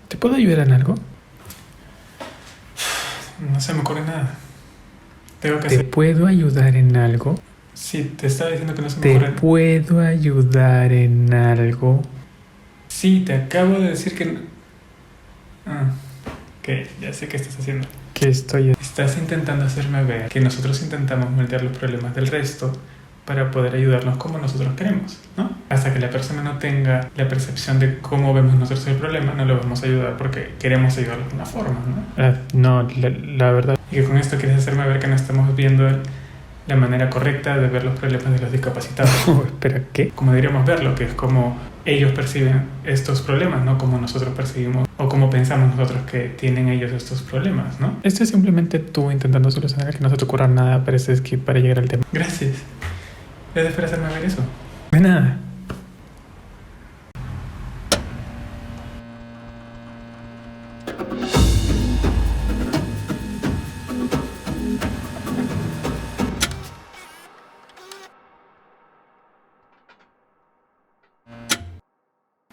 ¿Te puedo ayudar en algo? No se me ocurre nada. Tengo que ¿Te hacer... puedo ayudar en algo? Sí, te estaba diciendo que no se me ¿Te ocurre... puedo ayudar en algo? Sí, te acabo de decir que... Ah, ok, ya sé qué estás haciendo. ¿Qué estoy haciendo? Estás intentando hacerme ver que nosotros intentamos moldear los problemas del resto para poder ayudarnos como nosotros queremos, ¿no? Hasta que la persona no tenga la percepción de cómo vemos nosotros el problema, no lo vamos a ayudar porque queremos ayudarlo de una forma, ¿no? No, la verdad. Y que con esto quieres hacerme ver que no estamos viendo la manera correcta de ver los problemas de los discapacitados. Oh, espera, ¿qué? Como deberíamos verlo, que es como ellos perciben estos problemas, no como nosotros percibimos o como pensamos nosotros que tienen ellos estos problemas, ¿no? Esto es simplemente tú intentando solucionar que no se te ocurra nada para ese skip para llegar al tema. Gracias. Gracias por hacerme ver eso. De nada.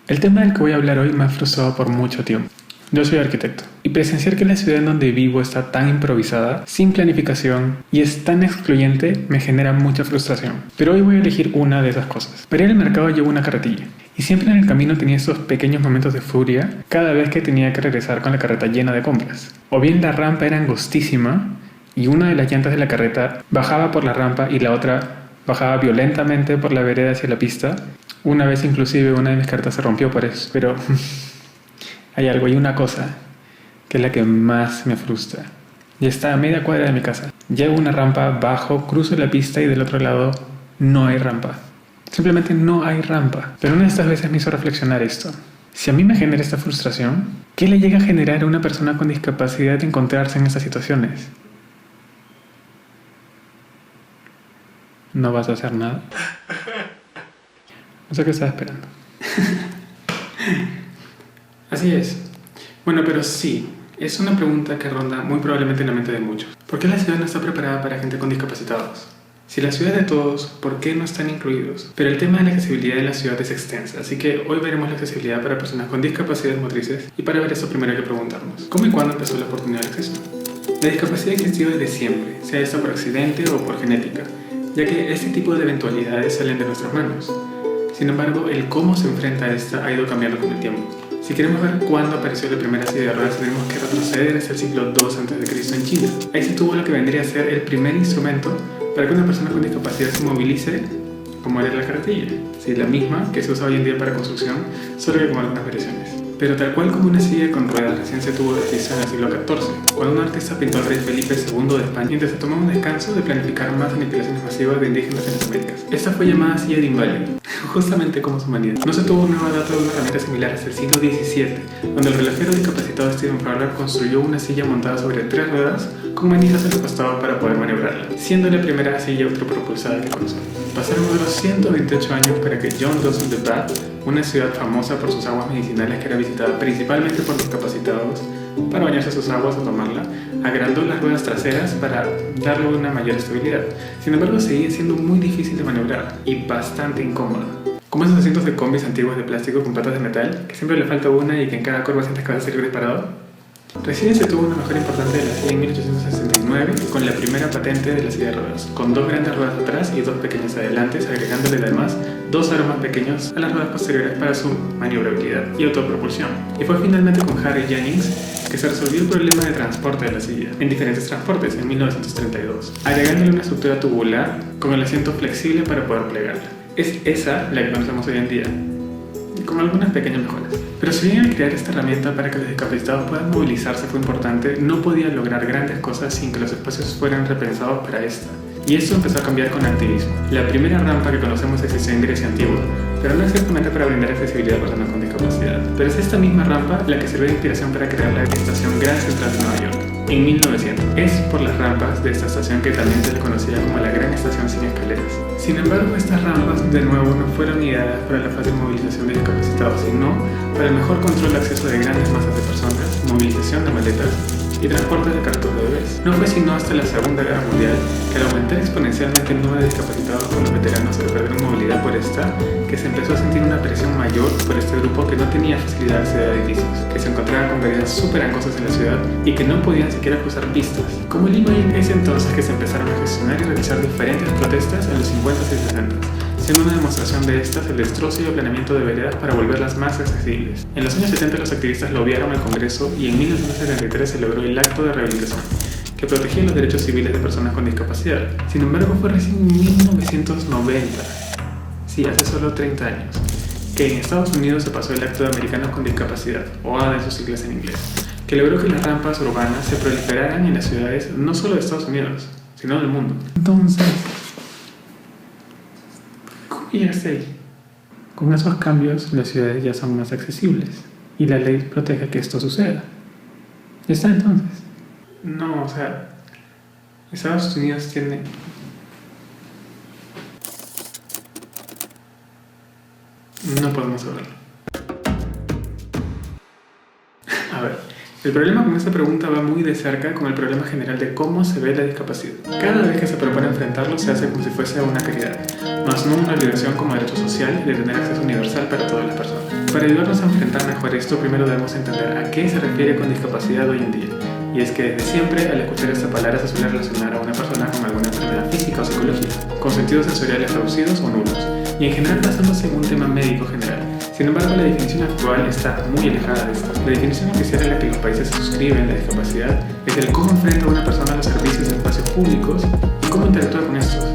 El tema del que voy a hablar hoy me ha frustrado por mucho tiempo. Yo soy arquitecto y presenciar que la ciudad en donde vivo está tan improvisada, sin planificación y es tan excluyente me genera mucha frustración. Pero hoy voy a elegir una de esas cosas. Para ir al mercado llevo una carretilla y siempre en el camino tenía estos pequeños momentos de furia cada vez que tenía que regresar con la carreta llena de compras. O bien la rampa era angostísima y una de las llantas de la carreta bajaba por la rampa y la otra bajaba violentamente por la vereda hacia la pista. Una vez inclusive una de mis cartas se rompió por eso, pero hay una cosa que es la que más me frustra. Ya está a media cuadra de mi casa. Llego a una rampa, bajo, cruzo la pista y del otro lado no hay rampa. Simplemente no hay rampa. Pero una de estas veces me hizo reflexionar esto. Si a mí me genera esta frustración, ¿qué le llega a generar a una persona con discapacidad de encontrarse en estas situaciones? ¿No vas a hacer nada? No sé qué estás esperando. Así es. Bueno, pero sí, es una pregunta que ronda muy probablemente en la mente de muchos. ¿Por qué la ciudad no está preparada para gente con discapacitados? Si la ciudad es de todos, ¿por qué no están incluidos? Pero el tema de la accesibilidad en la ciudad es extensa, así que hoy veremos la accesibilidad para personas con discapacidades motrices y para ver eso primero hay que preguntarnos, ¿cómo y cuándo empezó la oportunidad de acceso? La discapacidad ha existido desde siempre, sea esto por accidente o por genética, ya que este tipo de eventualidades salen de nuestras manos. Sin embargo, el cómo se enfrenta a esta ha ido cambiando con el tiempo. Si queremos ver cuándo apareció la primera silla de ruedas, tenemos que retroceder hasta el siglo II a.C. en China. Ahí se tuvo lo que vendría a ser el primer instrumento para que una persona con discapacidad se movilice, como era la carretilla. Sí, la misma que se usa hoy en día para construcción, solo que con algunas variaciones. Pero tal cual como una silla con ruedas recién se tuvo registro en el siglo XIV, cuando un artista pintó al rey Felipe II de España mientras se tomaba un descanso de planificar más aniquilaciones masivas de indígenas en las Américas. Esta fue llamada silla de inválido, justamente como su humanidad. No se tuvo nueva data de una herramienta similar hasta el siglo XVII, donde el relojero discapacitado Stephen Fowler construyó una silla montada sobre 3 ruedas con manijas a los costados para poder maniobrarla, siendo la primera silla autopropulsada que conocemos. Pasaron otros 128 años para que John Dawson de Bath, una ciudad famosa por sus aguas medicinales que era visitada principalmente por discapacitados, para bañarse sus aguas o tomarla, agrandó las ruedas traseras para darle una mayor estabilidad. Sin embargo, seguía siendo muy difícil de maniobrar y bastante incómoda. Como esos asientos de combis antiguos de plástico con patas de metal, que siempre le falta una y que en cada curva sientes que vas a salir disparado. Recién se tuvo una mejora importante de la silla en 1869 con la primera patente de la silla de ruedas, con 2 grandes ruedas atrás y 2 pequeñas adelante, agregándole además 2 aros más pequeños a las ruedas posteriores para su maniobrabilidad y autopropulsión. Y fue finalmente con Harry Jennings que se resolvió el problema de transporte de la silla en diferentes transportes en 1932, agregándole una estructura tubular con el asiento flexible para poder plegarla. Es esa la que conocemos hoy en día, con algunas pequeñas mejoras. Pero si bien al crear esta herramienta para que los discapacitados puedan movilizarse fue importante, no podía lograr grandes cosas sin que los espacios fueran repensados para esta. Y esto empezó a cambiar con el activismo. La primera rampa que conocemos existió en Grecia antigua, pero no exactamente para brindar accesibilidad a personas con discapacidad. Pero es esta misma rampa la que sirvió de inspiración para crear la estación Grand Central de Nueva York en 1900. Es por las rampas de esta estación que también se le conocía como la Gran Estación sin escaleras. Sin embargo, estas rampas de nuevo no fueron ideadas para la fácil movilización de discapacitados, sino para el mejor control de acceso de grandes masas de personas, movilización de maletas y transporte de carros de bebés. No fue sino hasta la Segunda Guerra Mundial que al aumentar exponencialmente el número de discapacitados con los veteranos al perder movilidad por esta, que se empezó a sentir una presión mayor por este grupo que no tenía facilidad de acceder a edificios, que se encontraba con veredas súper angostas en la ciudad y que no podían siquiera cruzar pistas. Como Lima, es entonces que se empezaron a gestionar y realizar diferentes protestas en los 50s y 60s, siendo una demostración de estas el destrozo y aplanamiento de veredas para volverlas más accesibles. En los años 70 los activistas lobiaron al Congreso y en 1973 se logró el Acto de Rehabilitación, que protegía los derechos civiles de personas con discapacidad. Sin embargo, fue recién en 1990, sí, hace solo 30 años, que en Estados Unidos se pasó el Acto de Americanos con Discapacidad, o ADA en sus siglas en inglés, que logró que las rampas urbanas se proliferaran en las ciudades no solo de Estados Unidos, sino del mundo. Entonces, ¿cómo llegaste ahí? Con esos cambios, las ciudades ya son más accesibles y la ley protege que esto suceda. ¿Ya está entonces? No, o sea, Estados Unidos tiene... No podemos hablarlo. A ver, el problema con esta pregunta va muy de cerca con el problema general de cómo se ve la discapacidad. Cada vez que se propone enfrentarlo se hace como si fuese una calidad, más no una obligación como derecho social de tener acceso universal para todas las personas. Para ayudarnos a enfrentar mejor esto, primero debemos entender a qué se refiere con discapacidad hoy en día. Y es que desde siempre, al escuchar esta palabra, se suele relacionar a una persona con alguna enfermedad física o psicológica, con sentidos sensoriales reducidos o nulos, y en general basándose en un tema médico general. Sin embargo, la definición actual está muy alejada de esto. La definición oficial en la que los países suscriben la discapacidad es el cómo enfrenta a una persona a los servicios de espacios públicos y cómo interactúa con estos.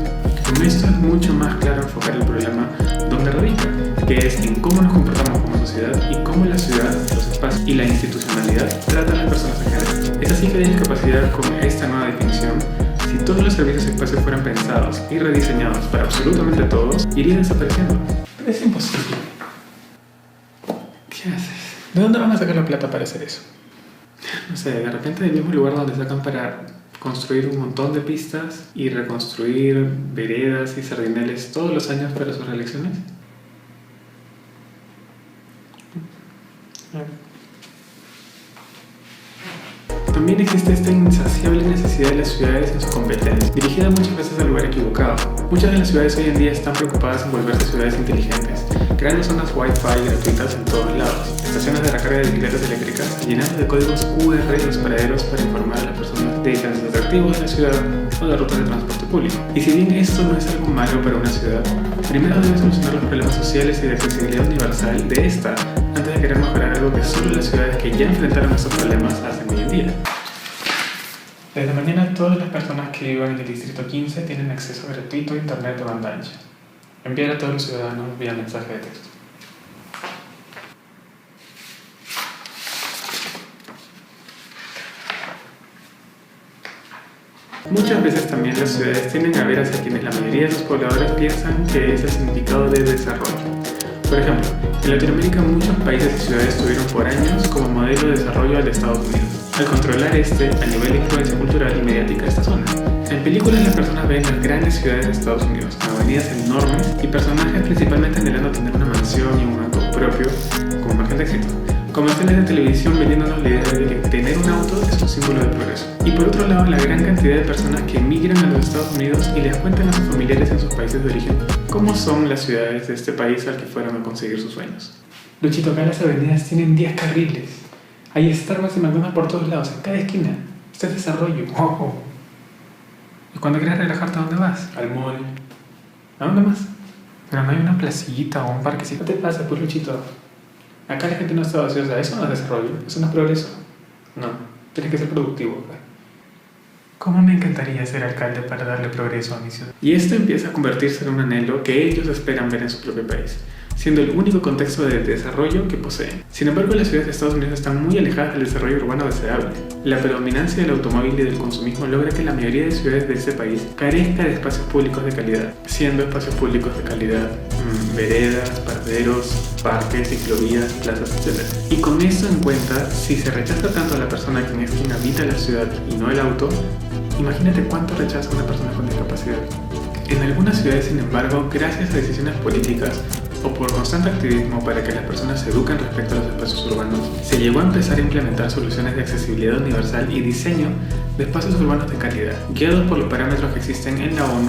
Con esto es mucho más claro enfocar el problema donde radica, que es en cómo nos comportamos como sociedad y cómo la ciudad, los espacios y la institucionalidad tratan a las personas en general. Es así que la discapacidad, con esta nueva definición, si todos los servicios y espacios fueran pensados y rediseñados para absolutamente todos, iría desapareciendo. Pero es imposible. ¿Qué haces? ¿De dónde van a sacar la plata para hacer eso? No sé, de repente del mismo lugar donde sacan para construir un montón de pistas y reconstruir veredas y sardineles todos los años para sus reelecciones. También existe esta insaciable necesidad de las ciudades en su competencia, dirigida muchas veces al lugar equivocado. Muchas de las ciudades hoy en día están preocupadas en volverse ciudades inteligentes, creando zonas Wi-Fi gratuitas en todos lados, estaciones de recarga de bicicletas eléctricas, llenando de códigos QR los paraderos para informar a las personas de diferentes atractivos de la ciudad o de rutas de transporte público. Y si bien esto no es algo malo para una ciudad, primero debe solucionar los problemas sociales y de accesibilidad universal de esta, antes de querer mejorar algo que solo las ciudades que ya enfrentaron estos problemas hacen hoy en día. Desde mañana todas las personas que vivan en el Distrito 15 tienen acceso gratuito a internet de banda ancha. Enviar a todos los ciudadanos vía mensaje de texto. Muchas veces también las ciudades tienden a ver hacia quienes la mayoría de sus pobladores piensan que es el significado de desarrollo. Por ejemplo, en Latinoamérica muchos países y ciudades tuvieron por años como modelo de desarrollo al de Estados Unidos, al controlar a nivel de influencia cultural y mediática esta zona. En películas las personas ven las grandes ciudades de Estados Unidos, avenidas enormes y personajes principalmente anhelando tener una mansión y un auto propio como margen de éxito. Comerciales de televisión vendiéndonos la idea de que tener un auto es un símbolo de progreso. Y por otro lado, la gran cantidad de personas que emigran a los Estados Unidos y les cuentan a sus familiares en sus países de origen cómo son las ciudades de este país al que fueron a conseguir sus sueños. Luchito, acá las avenidas tienen 10 carriles. Hay Starbucks y McDonald's por todos lados, en cada esquina. Esto es desarrollo. Oh. ¿Y cuando quieres relajarte, a dónde vas? Al mall. ¿A dónde más? Pero no hay una placita o un parquecito. ¿Qué te pasa, pues, Luchito? Acá la gente no está ociosa. Eso no es desarrollo, eso no es progreso. No, tienes que ser productivo acá. ¿Cómo me encantaría ser alcalde para darle progreso a mi ciudad? Y esto empieza a convertirse en un anhelo que ellos esperan ver en su propio país, siendo el único contexto de desarrollo que poseen. Sin embargo, las ciudades de Estados Unidos están muy alejadas del desarrollo urbano deseable. La predominancia del automóvil y del consumismo logra que la mayoría de ciudades de este país carezca de espacios públicos de calidad, siendo espacios públicos de calidad veredas, paraderos, parques, ciclovías, plazas, etc. Y con esto en cuenta, si se rechaza tanto a la persona quien habita la ciudad y no el auto, imagínate cuánto rechaza una persona con discapacidad. En algunas ciudades, sin embargo, gracias a decisiones políticas o por constante activismo para que las personas se eduquen respecto a los espacios urbanos, se llegó a empezar a implementar soluciones de accesibilidad universal y diseño de espacios urbanos de calidad, guiados por los parámetros que existen en la ONU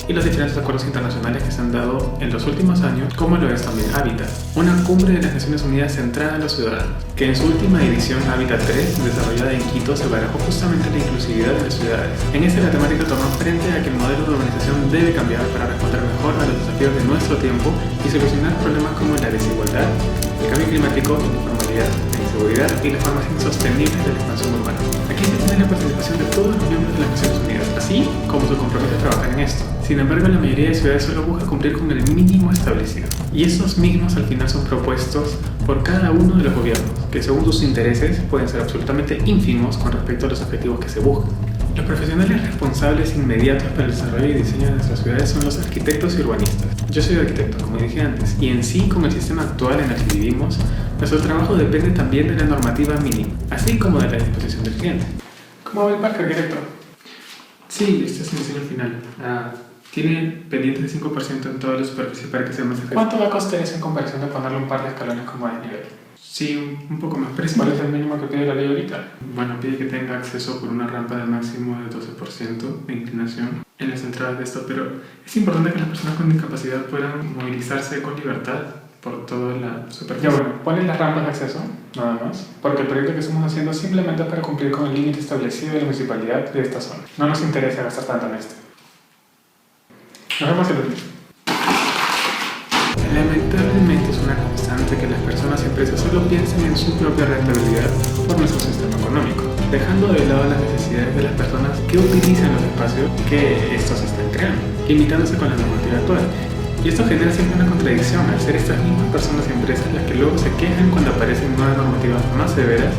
y los diferentes acuerdos internacionales que se han dado en los últimos años, como lo es también Hábitat, una cumbre de las Naciones Unidas centrada en los ciudadanos, que en su última edición Hábitat 3, desarrollada en Quito, se barajó justamente la inclusividad de las ciudades. En esta la temática tomó frente a que el modelo de urbanización debe cambiar para responder mejor a los desafíos de nuestro tiempo y solucionar problemas como la desigualdad, el cambio climático, la informalidad, la inseguridad y las formas insostenibles de la expansión urbana. Aquí se tiene la participación de todos los miembros de las Naciones Unidas, así como su compromiso a trabajar en esto. Sin embargo, la mayoría de ciudades solo busca cumplir con el mínimo establecido. Y esos mismos al final son propuestos por cada uno de los gobiernos, que según sus intereses pueden ser absolutamente ínfimos con respecto a los objetivos que se buscan. Los profesionales responsables inmediatos para el desarrollo y diseño de nuestras ciudades son los arquitectos y urbanistas. Yo soy arquitecto, como dije antes, y en sí, con el sistema actual en el que vivimos, nuestro trabajo depende también de la normativa mínima, así como de la disposición del cliente. ¿Cómo va el parque, arquitecto? Sí, este es el diseño final. Tiene pendientes de 5% en toda la superficie para que sea más efectivo. ¿Cuánto va a costar eso en comparación de ponerle un par de escalones como de nivel? Sí, un poco más. Pero ¿Cuál es el mínimo que pide la ley ahorita? Bueno, pide que tenga acceso por una rampa de máximo de 12% de inclinación en las entradas de esto, pero es importante que las personas con discapacidad puedan movilizarse con libertad por toda la superficie. Ya bueno, ¿cuáles las rampas de acceso? Nada más. Porque el proyecto que estamos haciendo es simplemente para cumplir con el límite establecido de la municipalidad de esta zona. No nos interesa gastar tanto en esto. Nos vemos el lunes. Lamentablemente es una constante que las personas y empresas solo piensen en su propia rentabilidad por nuestro sistema económico, dejando de lado las necesidades de las personas que utilizan los espacios que estos están creando, limitándose con la normativa actual. Y esto genera siempre una contradicción al ser estas mismas personas y empresas las que luego se quejan cuando aparecen nuevas normativas más severas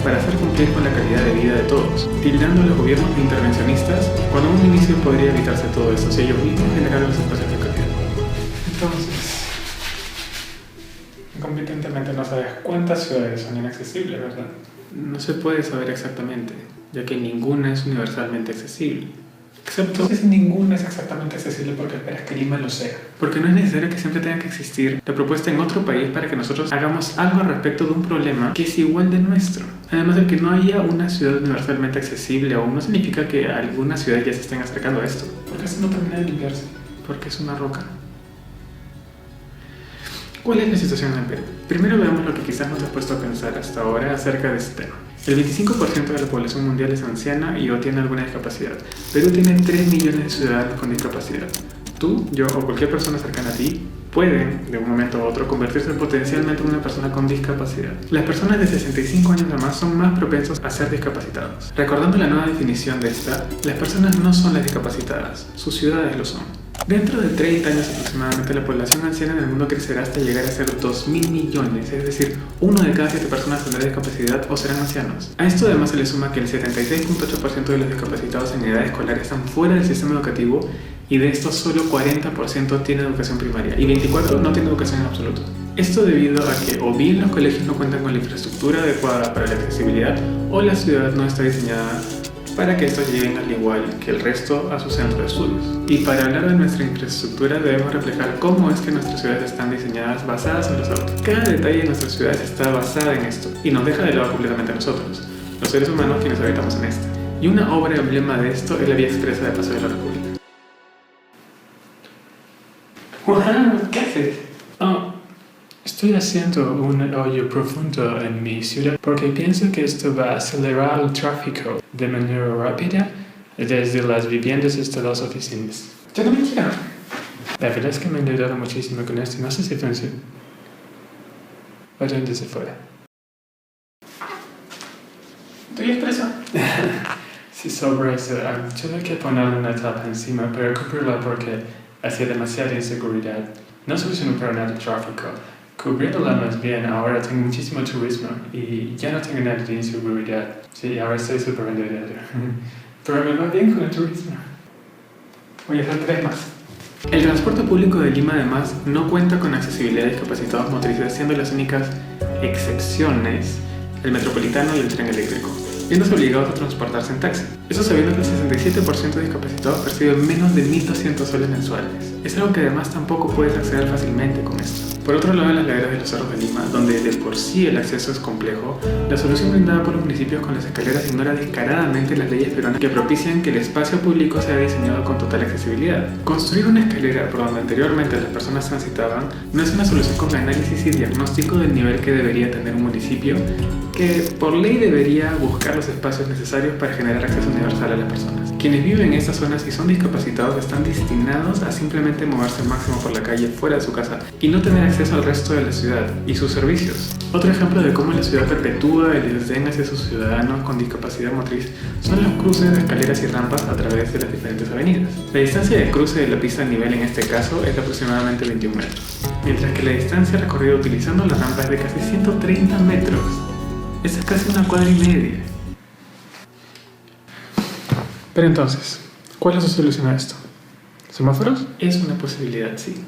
para hacer cumplir con la calidad de vida de todos, tildando a los gobiernos de intervencionistas cuando en un inicio podría evitarse todo esto si ellos mismos generaran los espacios de calidad. Entonces, incompetentemente no sabes cuántas ciudades son inaccesibles, ¿verdad? No se puede saber exactamente, ya que ninguna es universalmente accesible. Excepto Entonces ninguna es exactamente accesible porque esperas que Lima lo sea. porque no es necesario que siempre tenga que existir la propuesta en otro país para que nosotros hagamos algo al respecto de un problema que es igual de nuestro. Además de que no haya una ciudad universalmente accesible aún no significa que algunas ciudades ya se estén acercando a esto, Porque eso no termina de limpiarse. porque es una roca. ¿Cuál es la situación en el Perú? Primero veamos lo que quizás nos ha puesto a pensar hasta ahora acerca de este tema. El 25% de la población mundial es anciana y o tiene alguna discapacidad. Perú tiene 3 millones de ciudadanos con discapacidad. Tú, yo o cualquier persona cercana a ti pueden, de un momento a otro, convertirse potencialmente en una persona con discapacidad. Las personas de 65 años o más son más propensos a ser discapacitados. Recordando la nueva definición de esta, las personas no son las discapacitadas, sus ciudades lo son. Dentro de 30 años aproximadamente, la población anciana en el mundo crecerá hasta llegar a ser 2.000 millones, es decir, 1 de cada 7 personas tendrá discapacidad o serán ancianos. A esto además se le suma que el 76.8% de los discapacitados en edad escolar están fuera del sistema educativo y de estos solo 40% tiene educación primaria y 24% no tiene educación en absoluto. Esto debido a que o bien los colegios no cuentan con la infraestructura adecuada para la accesibilidad o la ciudad no está diseñada para que estos lleguen al igual que el resto a su centro de estudios. Y para hablar de nuestra infraestructura debemos reflejar cómo es que nuestras ciudades están diseñadas basadas en los autos. Cada detalle de nuestras ciudades está basada en esto y nos deja de lado completamente a nosotros, los seres humanos quienes habitamos en esta. Y una obra emblema de esto es la Vía Expresa de Paseo de la República. ¡Wow! ¿Qué haces? Estoy haciendo un hoyo profundo en mi ciudad porque pienso que esto va a acelerar el tráfico de manera rápida desde las viviendas hasta las oficinas. Yo no me quiero. La verdad es que me he endeudado muchísimo con esto y no sé si funciona. ¿O dónde se fue? ¿Estoy expreso? Si sobre eso, tuve que ponerle una tapa encima para cubrirla porque hacía demasiada inseguridad. No solucionó para nada el tráfico. Cubriéndola más bien, ahora tengo muchísimo turismo y ya no tengo nada de inseguridad. Sí, ahora estoy súper endeudado. Pero me va bien con el turismo. Voy a hacer 3 más. El transporte público de Lima además no cuenta con accesibilidad a discapacitados motrices, siendo las únicas excepciones el metropolitano y el tren eléctrico, viéndose obligados a transportarse en taxi. Eso sabiendo que el 67% de discapacitados perciben menos de 1.200 soles mensuales. Es algo que además tampoco puedes acceder fácilmente con esto. Por otro lado, en las laderas de los Cerros de Lima, donde de por sí el acceso es complejo, la solución brindada por los municipios con las escaleras ignora descaradamente las leyes peruanas que propician que el espacio público sea diseñado con total accesibilidad. Construir una escalera por donde anteriormente las personas transitaban no es una solución con análisis y diagnóstico del nivel que debería tener un municipio, que por ley debería buscar los espacios necesarios para generar acceso universal a las personas. Quienes viven en estas zonas y son discapacitados están destinados a simplemente moverse al máximo por la calle fuera de su casa y no tener acceso al resto de la ciudad y sus servicios. Otro ejemplo de cómo la ciudad perpetúa el desdén hacia sus ciudadanos con discapacidad motriz son los cruces de escaleras y rampas a través de las diferentes avenidas. La distancia de cruce de la pista a nivel en este caso es de aproximadamente 21 metros, mientras que la distancia recorrida utilizando la rampa es de casi 130 metros. Esa es casi una cuadra y media. Pero entonces, ¿cuál es su solución a esto? ¿Semáforos? Es una posibilidad, sí.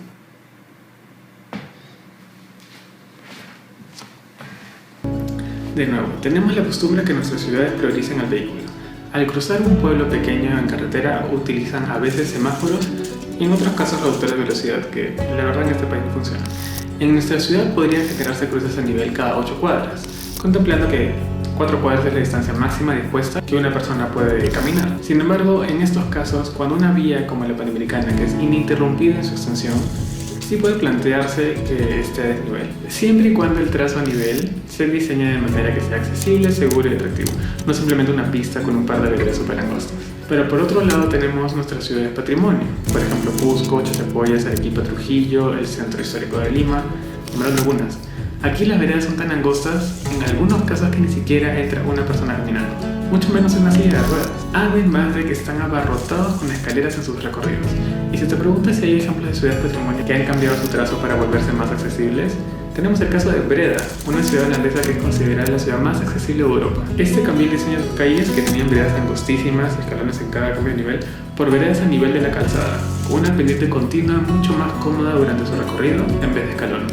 De nuevo, tenemos la costumbre que nuestras ciudades prioricen el vehículo. Al cruzar un pueblo pequeño en carretera, utilizan a veces semáforos y en otros casos reductores de velocidad, que la verdad en este país no funciona. En nuestra ciudad podrían generarse cruces a nivel cada 8 cuadras, contemplando que 4 cuadras es la distancia máxima dispuesta que una persona puede caminar. Sin embargo, en estos casos, cuando una vía como la Panamericana, que es ininterrumpida en su extensión, sí puede plantearse que esté a desnivel, siempre y cuando el trazo a nivel se diseñe de manera que sea accesible, seguro y atractivo, no simplemente una pista con un par de veredas super angostas. Pero por otro lado tenemos nuestras ciudades patrimonio, por ejemplo Cusco, Chachapoyas, Arequipa, Trujillo, el centro histórico de Lima, nombrando algunas. Aquí las veredas son tan angostas, en algunos casos que ni siquiera entra una persona caminando, mucho menos en una silla de ruedas, además de que están abarrotados con escaleras en sus recorridos. Y si te preguntas si hay ejemplos de ciudades patrimonio que han cambiado su trazo para volverse más accesibles, tenemos el caso de Breda, una ciudad holandesa que es considerada la ciudad más accesible de Europa. Este cambió el diseño de sus calles, que tenían veredas angostísimas, escalones en cada cambio de nivel, por veredas a nivel de la calzada, con una pendiente continua mucho más cómoda durante su recorrido en vez de escalones,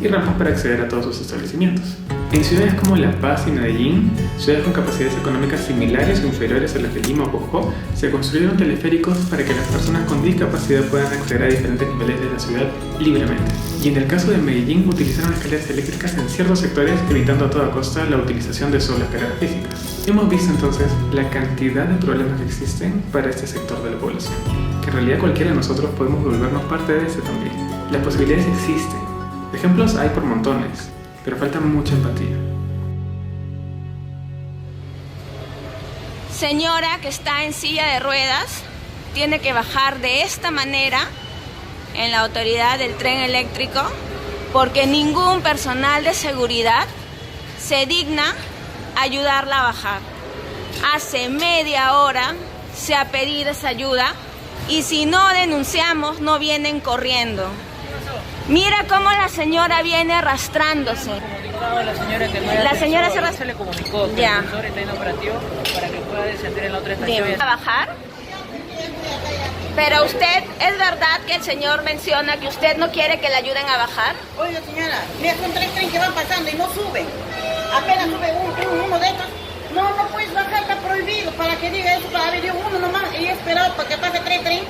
y rampas para acceder a todos sus establecimientos. En ciudades como La Paz y Medellín, ciudades con capacidades económicas similares o inferiores a las de Lima o Cusco, se construyeron teleféricos para que las personas con discapacidad puedan acceder a diferentes niveles de la ciudad libremente. Y en el caso de Medellín, utilizaron escaleras eléctricas en ciertos sectores, evitando a toda costa la utilización de solo escaleras físicas. Hemos visto entonces la cantidad de problemas que existen para este sector de la población, que en realidad cualquiera de nosotros podemos volvernos parte de este también. Las posibilidades existen. Ejemplos hay por montones, pero falta mucha empatía. Señora que está en silla de ruedas, tiene que bajar de esta manera en la autoridad del tren eléctrico, porque ningún personal de seguridad se digna ayudarla a bajar. Hace media hora se ha pedido esa ayuda y si no denunciamos no vienen corriendo. Mira cómo la señora viene arrastrándose. La señora se le comunicó que el sensor está inoperativo para que pueda descender en la otra estación. ¿A bajar? Pero usted, ¿es verdad que el señor menciona que usted no quiere que le ayuden a bajar? Oiga señora, mira, son 3 trenes que van pasando y no suben. Apenas sube uno de estos. No puedes bajar, está prohibido. Para que diga eso, para ver uno nomás. Y he esperado para que pase 3 trenes.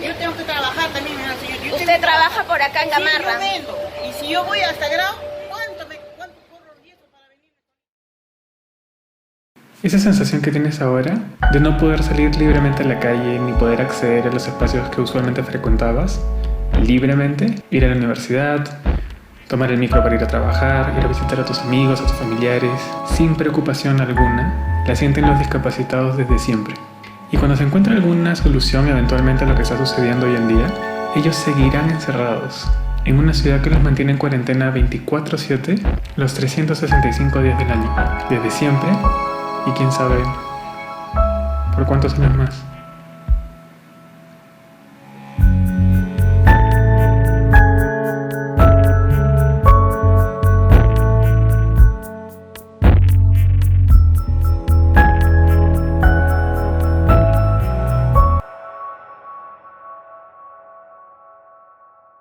Yo tengo que trabajar también, señor. ¿Usted trabaja por acá en Gamarra? Sí, yo vendo. Y si yo voy hasta Grau, ¿cuánto cobro el riesgo para venir? Esa sensación que tienes ahora de no poder salir libremente a la calle ni poder acceder a los espacios que usualmente frecuentabas libremente, ir a la universidad, tomar el micro para ir a trabajar, ir a visitar a tus amigos, a tus familiares, sin preocupación alguna, la sienten los discapacitados desde siempre. Y cuando se encuentra alguna solución eventualmente a lo que está sucediendo hoy en día, ellos seguirán encerrados en una ciudad que los mantiene en cuarentena 24/7 los 365 días del año, desde siempre y quién sabe por cuántos años más.